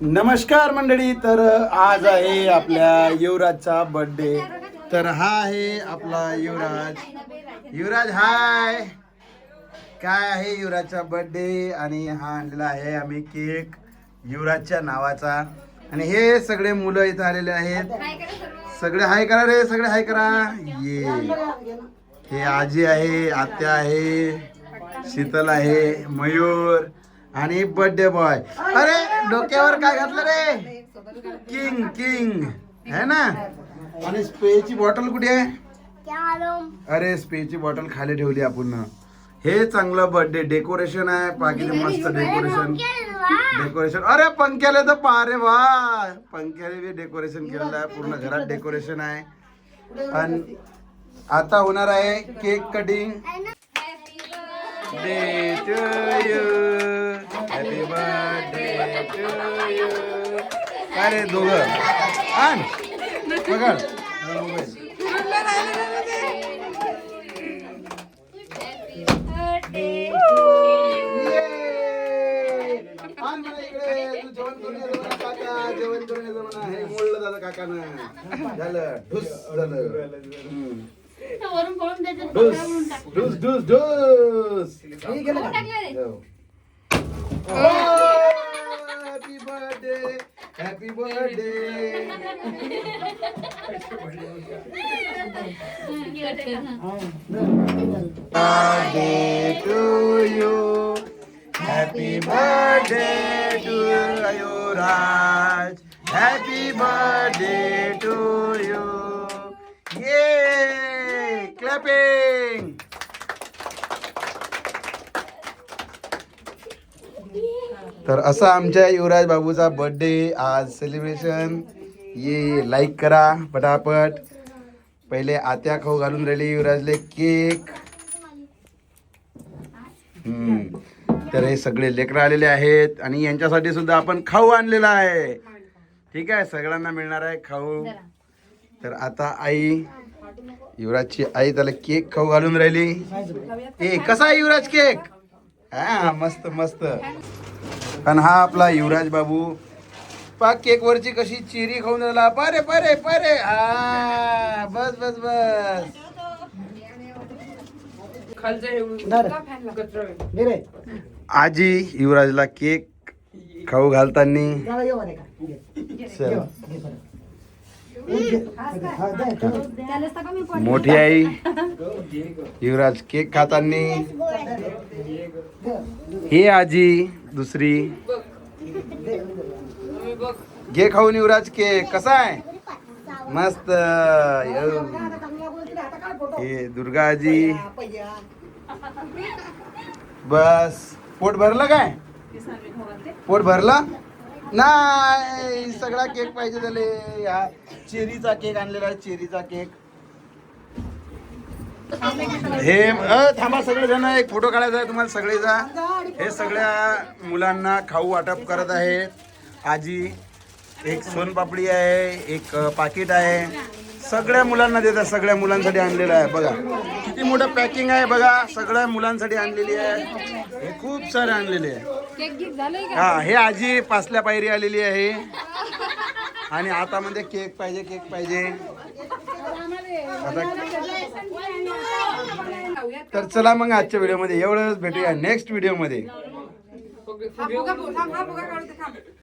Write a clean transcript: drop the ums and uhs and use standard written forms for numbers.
नमस्कार मंडळी. तर आज आहे आपल्या युवराजचा बर्थडे. तर हा आहे आपला युवराज. युवराज हाय. काय आहे युवराजचा बर्थडे आणि हा आणलेला आहे आम्ही केक युवराजच्या नावाचा. आणि हे सगळे मुलं इथं आलेले आहेत. सगळे हाय करा रे, सगळे हाय करा. ये हे आजी आहे, आत्या आहे, शीतल आहे, मयूर आणि बर्थडे बॉय. अरे डोक्यावर काय घातलं रे? किंग किंग है ना. आणि स्प्रेची बॉटल कुठे आहे? अरे स्प्रेची बॉटल खाली ठेवली आपण. हे चांगलं बर्थडे डेकोरेशन आहे. पाकिट मस्त डेकोरेशन. अरे पंख्याला तर पारे वा, पंख्याने बी डेकोरेशन केलेलं आहे. पूर्ण घरात डेकोरेशन आहे. आणि आता होणार आहे cake cutting. Day to you, happy birthday to you. काय रे दोघं आण पकड मोबाईल. जेवण करून येतो म्हणा. हे मोडलं दादा काकानं. झालं ढुस झालं. ढुस ढुस ढुस. Happy birthday, happy birthday. Birthday to you, happy birthday to Yuvraj, happy birthday to you. ये क्लॅपिंग. तर असा आमच्या युवराज बाबूचा बर्थडे आज सेलिब्रेशन. ये लाईक करा पटापट. पहिले आत्या खाऊ घालून राहिली युवराजले केक. तर हे सगळे लेकरं आलेले आहेत आणि यांच्यासाठी सुद्धा आपण खाऊ आणलेला आहे. ठीक आहे, सगळ्यांना मिळणार आहे खाऊ. तर आता आई, युवराजची आई त्याला केक खाऊ घालून राहिली. ए कसा आहे युवराज केक? हा मस्त मस्त. आणि हा आपला युवराज बाबू पा केक वरची कशी चेरी खाऊन राहिला. पारे पारे पारे. हा बस बस बस. आजी युवराजला केक खाऊ घालताना. मोठी आई युवराज केक खाताना. ही आजी दुसरी. घे खाऊन युवराज केक. कसा आहे? मस्त. हे दुर्गा आजी. बस पोट भरलं काय? पोट भरलं नाही. सगळा केक पाहिजे झाले. हा चेरीचा केक आणलेला आहे, चेरीचा केक. हे थांबा सगळे जण, एक फोटो काढायचा आहे तुम्हाला सगळेचा. हे सगळ्या मुलांना खाऊ वाटप करत आहेत आजी. एक सोनपापडी आहे, एक पाकिट आहे. सगळ्या मुलांना देतात. सगळ्या मुलांसाठी आणलेलं आहे. बघा किती मोठं पॅकिंग आहे. बघा सगळ्या मुलांसाठी आणलेली आहे. हे खूप सारे आणलेले आहे. हा हे आजी पासल्या पायरी आलेली आहे आणि आता म्हणजे केक पाहिजे, केक पाहिजे. तर चला मग आजच्या व्हिडिओमध्ये एवढंच. भेटूया नेक्स्ट व्हिडिओमध्ये.